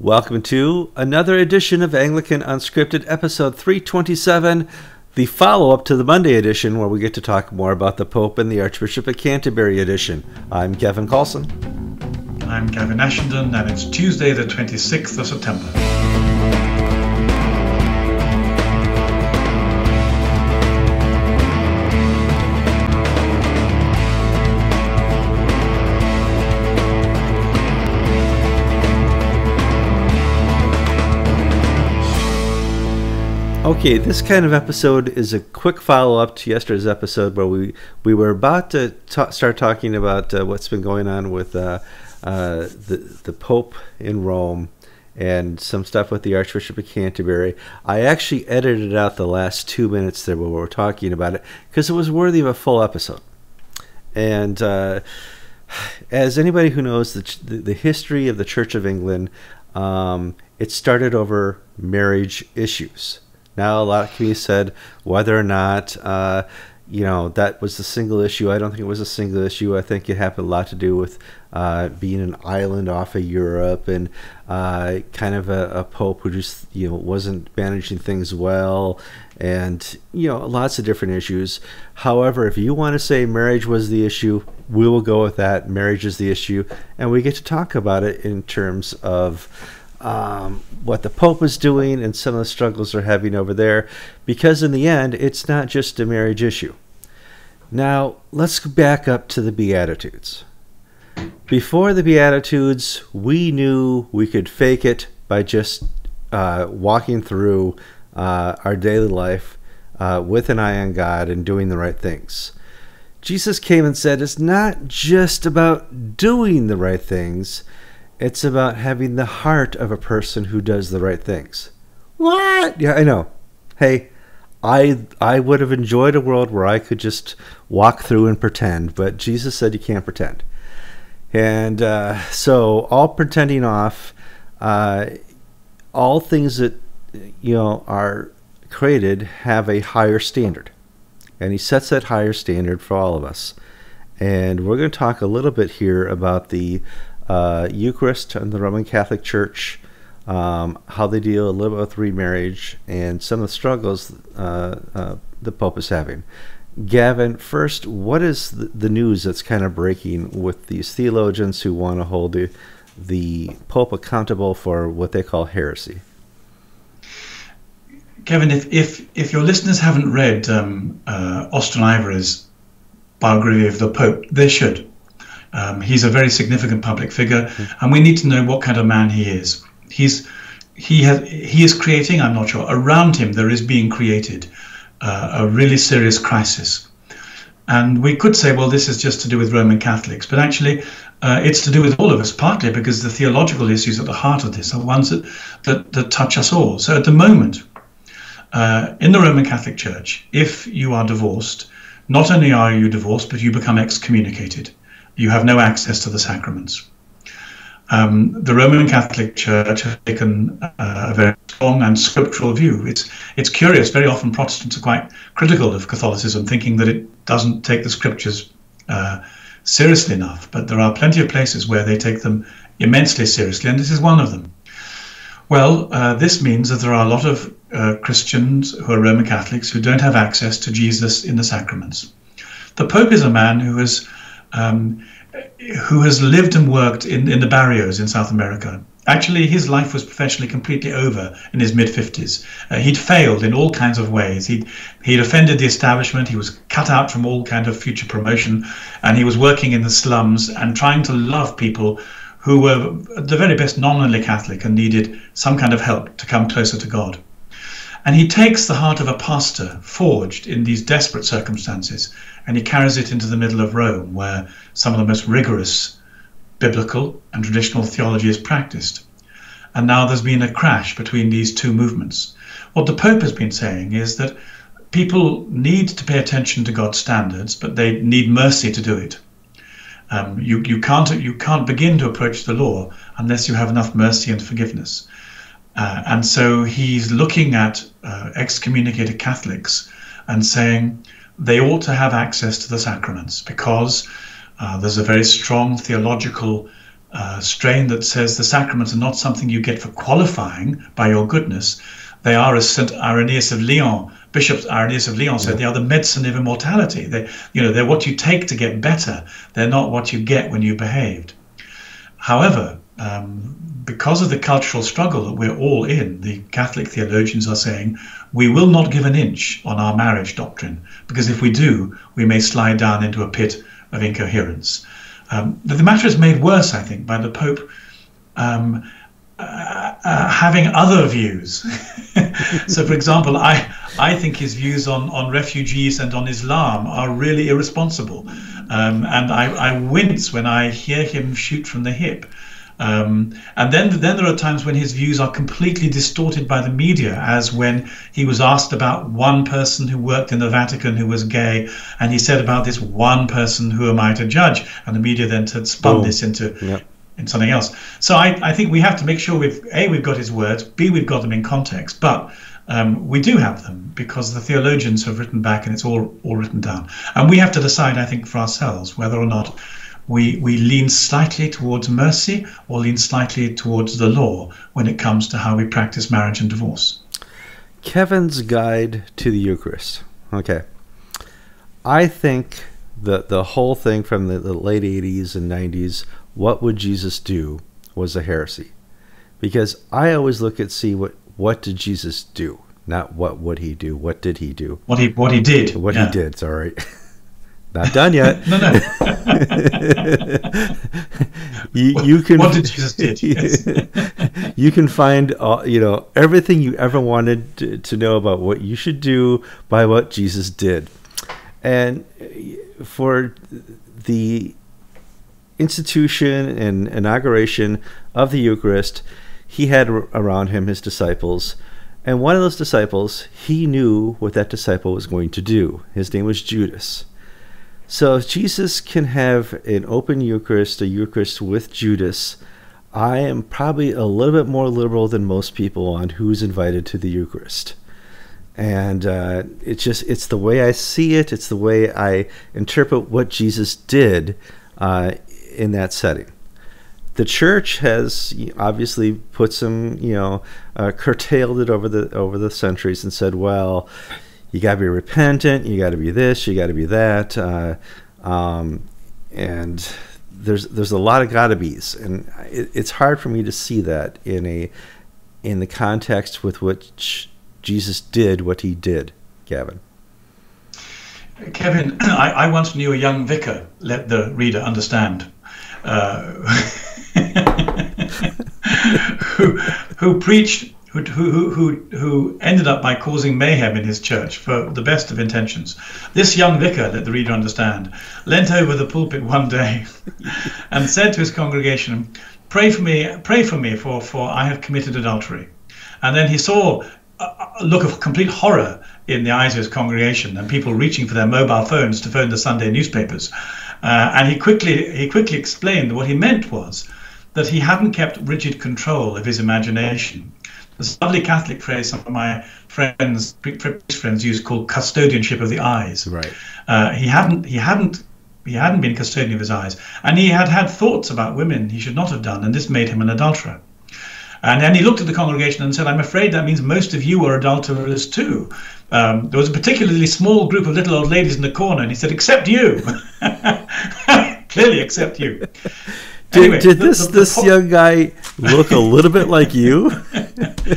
Welcome to another edition of Anglican Unscripted, episode 327, the follow-up to the Monday edition, where we get to talk more about the Pope and the Archbishop of Canterbury edition. I'm Kevin Carlson. I'm Gavin Ashenden, and it's Tuesday the 26th of September. Okay, this kind of episode is a quick follow-up to yesterday's episode where we were about to start talking about what's been going on with the Pope in Rome and some stuff with the Archbishop of Canterbury. I actually edited out the last 2 minutes there where we were talking about it because it was worthy of a full episode. And as anybody who knows the history of the Church of England, it started over marriage issues. Now, a lot can be said whether or not, that was a single issue. I don't think it was a single issue. I think it had a lot to do with being an island off of Europe and kind of a pope who just, wasn't managing things well and, lots of different issues. However, if you want to say marriage was the issue, we will go with that. Marriage is the issue. And we get to talk about it in terms of what the Pope is doing and some of the struggles they're having over there, because in the end, it's not just a marriage issue. Now, let's go back up to the Beatitudes. Before the Beatitudes, we knew we could fake it by just walking through our daily life with an eye on God and doing the right things. Jesus came and said it's not just about doing the right things, it's about having the heart of a person who does the right things. What? Yeah, I know. Hey, I would have enjoyed a world where I could just walk through and pretend, but Jesus said you can't pretend. And so all pretending off, all things that, are created have a higher standard. And he sets that higher standard for all of us. And we're going to talk a little bit here about the Eucharist and the Roman Catholic Church, how they deal a little bit with remarriage, and some of the struggles the Pope is having. Gavin, first, what is the news that's kind of breaking with these theologians who want to hold the Pope accountable for what they call heresy? Kevin, if your listeners haven't read Austin Ivory's biography of the Pope, they should. He's a very significant public figure, and we need to know what kind of man he is. He is creating, I'm not sure, around him there is being created a really serious crisis. And we could say, well, this is just to do with Roman Catholics, but actually it's to do with all of us, partly because the theological issues at the heart of this are ones that touch us all. So at the moment, in the Roman Catholic Church, if you are divorced, not only are you divorced, but you become excommunicated. You have no access to the sacraments. The Roman Catholic Church has taken a very strong and scriptural view. It's curious, very often Protestants are quite critical of Catholicism, thinking that it doesn't take the scriptures seriously enough. But there are plenty of places where they take them immensely seriously, and this is one of them. Well, this means that there are a lot of Christians who are Roman Catholics who don't have access to Jesus in the sacraments. The Pope is a man who has lived and worked in the barrios in South America. Actually, his life was professionally completely over in his mid-50s. He'd failed in all kinds of ways. He'd offended the establishment. He was cut out from all kind of future promotion, and he was working in the slums and trying to love people who were at the very best nominally Catholic and needed some kind of help to come closer to God. And he takes the heart of a pastor forged in these desperate circumstances, and he carries it into the middle of Rome, where some of the most rigorous biblical and traditional theology is practiced. And now there's been a crash between these two movements. What the Pope has been saying is that people need to pay attention to God's standards, but they need mercy to do it. You can't begin to approach the law unless you have enough mercy and forgiveness. And so he's looking at excommunicated Catholics and saying they ought to have access to the sacraments because there's a very strong theological strain that says the sacraments are not something you get for qualifying by your goodness. They are, as St. Irenaeus of Lyon, Bishop Irenaeus of Lyon said, they are the medicine of immortality. They're what you take to get better. They're not what you get when you behaved. However, because of the cultural struggle that we're all in, the Catholic theologians are saying, we will not give an inch on our marriage doctrine, because if we do, we may slide down into a pit of incoherence. The matter is made worse, I think, by the Pope having other views. So, for example, I think his views on refugees and on Islam are really irresponsible. And I wince when I hear him shoot from the hip. And then there are times when his views are completely distorted by the media, as when he was asked about one person who worked in the Vatican who was gay, and he said about this one person, who am I to judge? And the media then spun this into something else. So I think we have to make sure we've got his words, B, we've got them in context, but we do have them because the theologians have written back and it's all written down. And we have to decide, I think, for ourselves whether or not we lean slightly towards mercy or lean slightly towards the law when it comes to how we practice marriage and divorce. Kevin's Guide to the Eucharist. Okay. I think that the whole thing from the late 80s and 90s, what would Jesus do, was a heresy. Because I always look at what did Jesus do? Not what would he do? What did he do? What he did. What he did, sorry. Not done yet. No. you can. What did Jesus do? Yes. You can find, everything you ever wanted to know about what you should do by what Jesus did, and for the institution and inauguration of the Eucharist, he had around him his disciples, and one of those disciples, he knew what that disciple was going to do. His name was Judas. So if Jesus can have an open Eucharist, a Eucharist with Judas, I am probably a little bit more liberal than most people on who's invited to the Eucharist. And it's the way I see it. It's the way I interpret what Jesus did in that setting. The church has obviously put some, curtailed it over the centuries and said, well, you got to be repentant, you got to be this, you got to be that, and there's a lot of gotta be's, and it's hard for me to see that in the context with which Jesus did what he did. Gavin. Kevin, I once knew a young vicar, let the reader understand, who preached. Who ended up by causing mayhem in his church for the best of intentions. This young vicar, let the reader understand, leant over the pulpit one day and said to his congregation, pray for me, for I have committed adultery. And then he saw a look of complete horror in the eyes of his congregation and people reaching for their mobile phones to phone the Sunday newspapers. And he quickly explained that what he meant was that he hadn't kept rigid control of his imagination. This lovely Catholic phrase some of my priest friends use, called custodianship of the eyes. Right. He hadn't been custodian of his eyes, and he had thoughts about women he should not have done, and this made him an adulterer. And then he looked at the congregation and said, I'm afraid that means most of you are adulterers too. There was a particularly small group of little old ladies in the corner, and he said, except you. Clearly except you. Did this young guy look a little bit like you?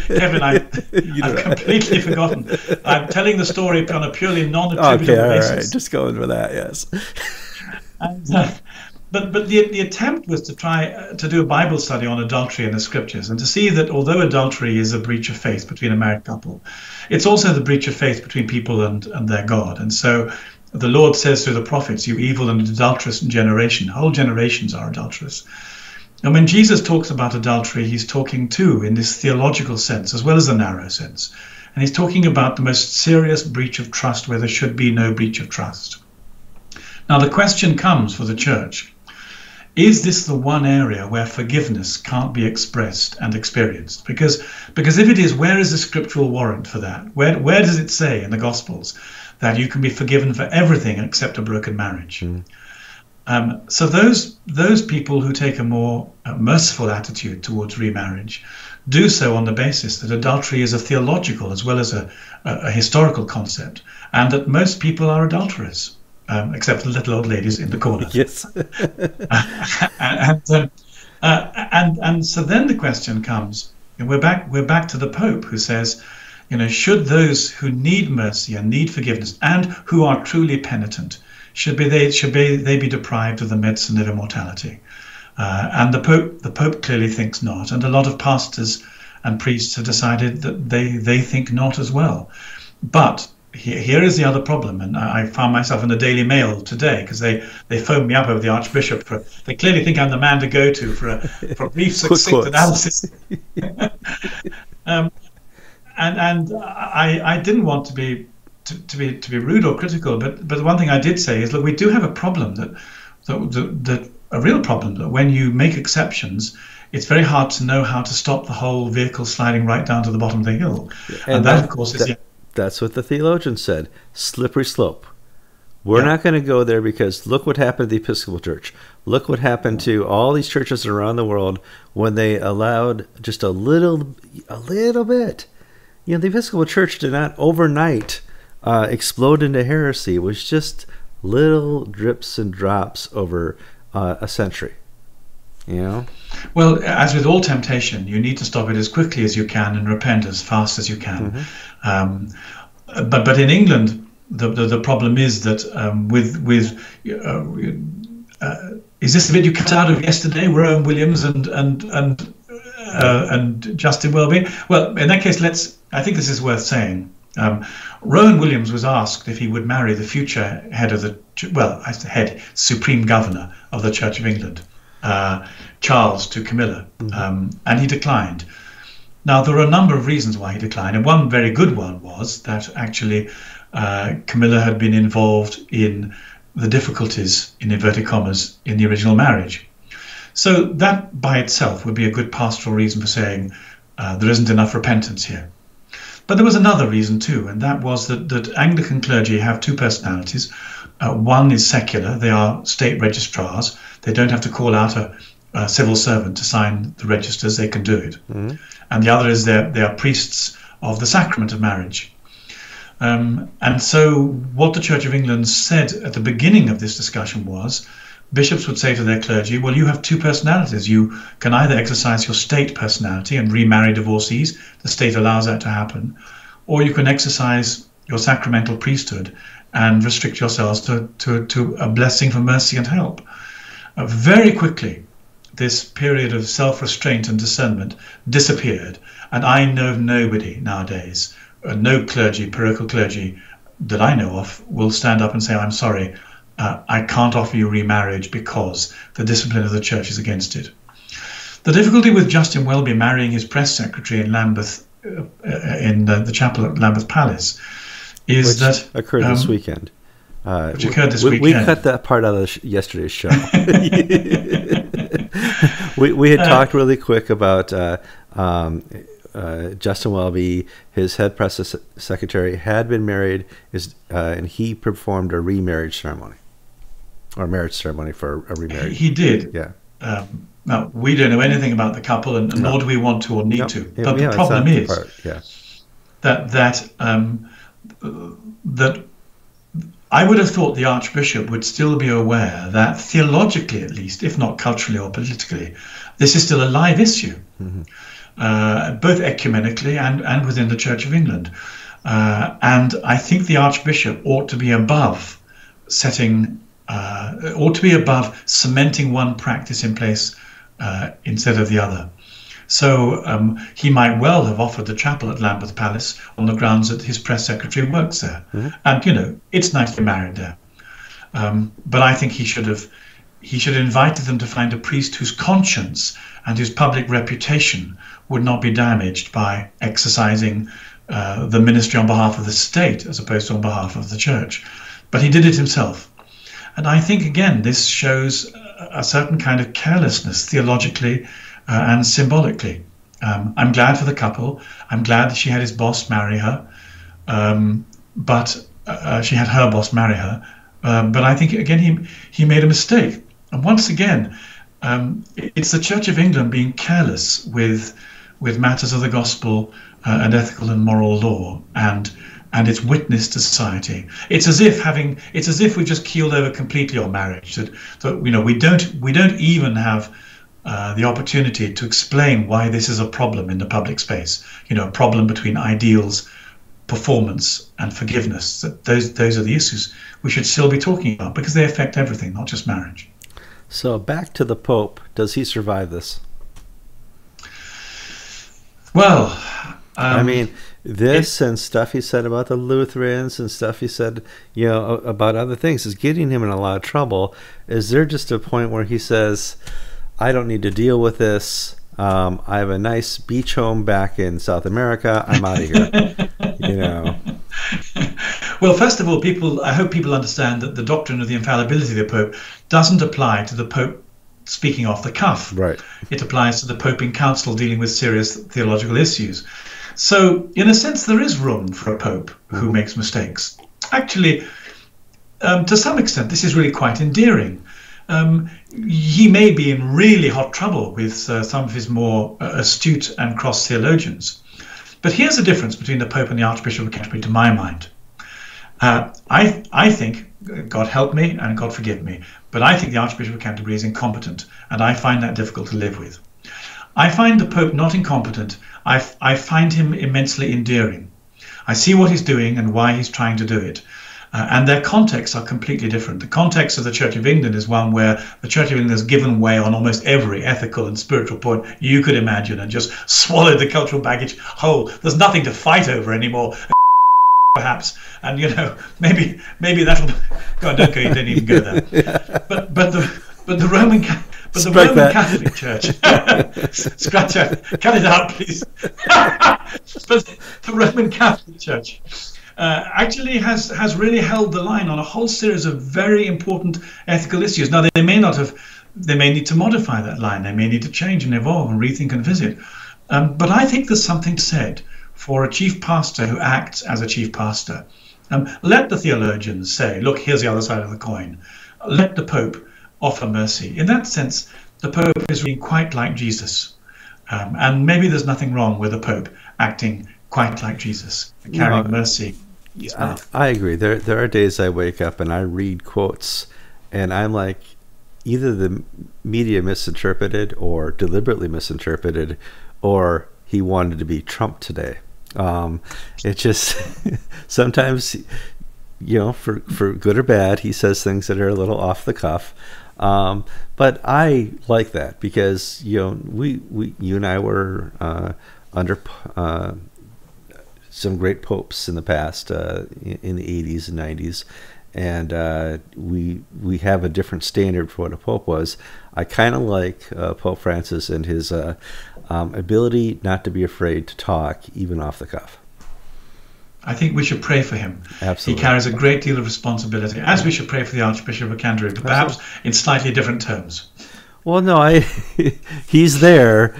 Kevin, I've completely forgotten. I'm telling the story on a purely non-attributable basis. All right, just going for that, yes. And, but the attempt was to try to do a Bible study on adultery in the scriptures, and to see that although adultery is a breach of faith between a married couple, it's also the breach of faith between people and their God. And so the Lord says through the prophets, you evil and adulterous generation. Whole generations are adulterous. And when Jesus talks about adultery, he's talking too in this theological sense as well as the narrow sense. And he's talking about the most serious breach of trust where there should be no breach of trust. Now the question comes for the church, is this the one area where forgiveness can't be expressed and experienced? Because if it is, where is the scriptural warrant for that? Where does it say in the Gospels that you can be forgiven for everything except a broken marriage? So those people who take a more merciful attitude towards remarriage do so on the basis that adultery is a theological as well as a historical concept, and that most people are adulterers, except the little old ladies in the corner. Yes. And so then the question comes, and we're back to the Pope, who says, should those who need mercy and need forgiveness and who are truly penitent, should they be deprived of the medicine of immortality? And the Pope clearly thinks not, and a lot of pastors and priests have decided that they think not as well. But here is the other problem, and I found myself in the Daily Mail today because they phoned me up over the Archbishop. They clearly think I'm the man to go to for a brief, succinct analysis. And I didn't want to be rude or critical, but the one thing I did say is, look, we do have a problem that a real problem, that when you make exceptions, it's very hard to know how to stop the whole vehicle sliding right down to the bottom of the hill. And that, of course, is that's what the theologian said. Slippery slope. We're not going to go there because look what happened to the Episcopal Church. Look what happened to all these churches around the world when they allowed just a little bit. The Episcopal Church did not overnight explode into heresy. It was just little drips and drops over a century. Well, as with all temptation, you need to stop it as quickly as you can and repent as fast as you can. But in England, the problem is that is this the bit you cut out of yesterday, Rowan Williams and Justin Welby? Well, in that case, I think this is worth saying. Rowan Williams was asked if he would marry the future Supreme Governor of the Church of England, Charles, to Camilla, and he declined. Now, there are a number of reasons why he declined, and one very good one was that actually Camilla had been involved in the difficulties, in inverted commas, in the original marriage. So that by itself would be a good pastoral reason for saying there isn't enough repentance here. But there was another reason too, and that was that Anglican clergy have two personalities. One is secular. They are state registrars. They don't have to call out a civil servant to sign the registers. They can do it. And the other is they are priests of the sacrament of marriage. And so what the Church of England said at the beginning of this discussion was, bishops would say to their clergy, well, you have two personalities. You can either exercise your state personality and remarry divorcees. The state allows that to happen. Or you can exercise your sacramental priesthood and restrict yourselves to a blessing for mercy and help. Very quickly, this period of self-restraint and discernment disappeared. And I know of nobody nowadays, no clergy, parochial clergy that I know of, will stand up and say, I'm sorry, I can't offer you remarriage because the discipline of the church is against it. The difficulty with Justin Welby marrying his press secretary in Lambeth, in the chapel at Lambeth Palace, is that occurred this weekend. Which occurred this weekend. We cut that part out of yesterday's show. we had talked really quick about Justin Welby. His head press secretary had been married, and he performed a remarriage ceremony. Or marriage ceremony for a remarriage. He did. Yeah. Now, we don't know anything about the couple, and nor do we want to or need to. But the problem is that I would have thought the Archbishop would still be aware that theologically, at least, if not culturally or politically, this is still a live issue, both ecumenically and within the Church of England. And I think the Archbishop ought to be above cementing one practice in place instead of the other. So he might well have offered the chapel at Lambeth Palace on the grounds that his press secretary works there. And, it's nice to be married there. But I think he should have invited them to find a priest whose conscience and whose public reputation would not be damaged by exercising the ministry on behalf of the state as opposed to on behalf of the church. But he did it himself. And I think, again, this shows a certain kind of carelessness theologically and symbolically. I'm glad for the couple. I'm glad that she had his boss marry her. But she had her boss marry her. But I think again he made a mistake. And once again, it's the Church of England being careless with matters of the gospel and ethical and moral law and its witness to society. It's as if we just keeled over completely on marriage. That we don't even have the opportunity to explain why this is a problem in the public space. A problem between ideals, performance, and forgiveness. That those are the issues we should still be talking about, because they affect everything, not just marriage. So back to the Pope. Does he survive this? Well, I mean, and stuff he said about the Lutherans and stuff he said, about other things is getting him in a lot of trouble. Is there just a point where he says, I don't need to deal with this. I have a nice beach home back in South America. I'm out of here. Well, first of all, I hope people understand that the doctrine of the infallibility of the Pope doesn't apply to the Pope speaking off the cuff. Right. It applies to the Pope in council dealing with serious theological issues. So, in a sense, there is room for a Pope who makes mistakes. Actually, to some extent, this is really quite endearing. He may be in really hot trouble with some of his more astute and cross theologians. But here's the difference between the Pope and the Archbishop of Canterbury, to my mind. I think, God help me and God forgive me, but I think the Archbishop of Canterbury is incompetent, and I find that difficult to live with. I find the Pope not incompetent. I find him immensely endearing. I see what he's doing and why he's trying to do it. And their contexts are completely different. The context of the Church of England is one where the Church of England has given way on almost every ethical and spiritual point you could imagine and just swallowed the cultural baggage whole. There's nothing to fight over anymore, perhaps. And, maybe that'll... God, don't go, you don't even go there. But the Roman Catholic Church... Scratch out. Cut it out, please. But the Roman Catholic Church... actually has really held the line on a whole series of very important ethical issues. Now, they may need to modify that line. They may need to change and evolve and rethink and visit. But I think there's something said for a chief pastor who acts as a chief pastor. Let the theologians say, look, here's the other side of the coin. Let the Pope offer mercy. In that sense, the Pope is really quite like Jesus. And maybe there's nothing wrong with the Pope acting quite like Jesus, carrying mercy. I agree. There are days I wake up and I read quotes and I'm like, either the media misinterpreted or deliberately misinterpreted, or he wanted to be Trump today. It just sometimes, for good or bad, he says things that are a little off the cuff. But I like that because you and I were under some great popes in the past, in the 80s and 90s, and we have a different standard for what a pope was. I kind of like Pope Francis and his ability not to be afraid to talk, even off the cuff. I think we should pray for him. Absolutely. He carries a great deal of responsibility, as we should pray for the Archbishop of Canterbury, but perhaps in slightly different terms. Well, no, he's there.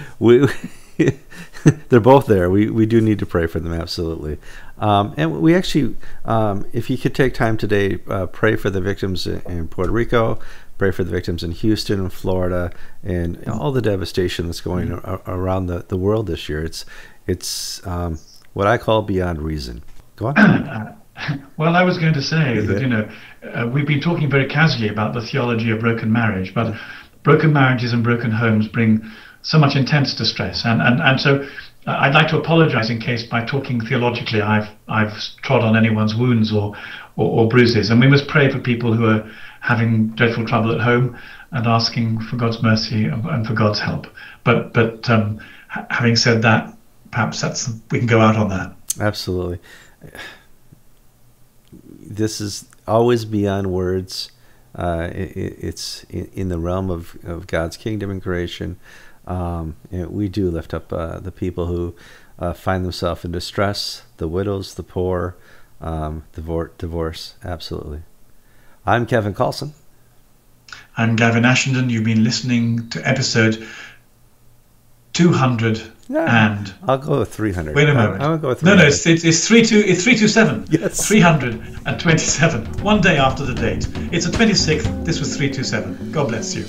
They're both there. We do need to pray for them, absolutely. And we actually, if you could take time today, pray for the victims in Puerto Rico, pray for the victims in Houston and Florida, and all the devastation that's going around the world this year. It's what I call beyond reason. Go on. Well, I was going to say that, we've been talking very casually about the theology of broken marriage, but broken marriages and broken homes bring so much intense distress, and so I'd like to apologize in case by talking theologically I've trod on anyone's wounds or bruises, and we must pray for people who are having dreadful trouble at home and asking for God's mercy and for God's help. But having said that, perhaps we can go out on that. Absolutely. This is always beyond words. It's in the realm of God's kingdom and creation. We do lift up the people who find themselves in distress, the widows, the poor, divorce. Absolutely. I'm Kevin Carlson. I'm Gavin Ashenden. You've been listening to episode 200 and... I'll go with 300. Wait a moment. I'll go with 300. No, it's 327. Yes. 327. One day after the date. It's the 26th. This was 327. God bless you.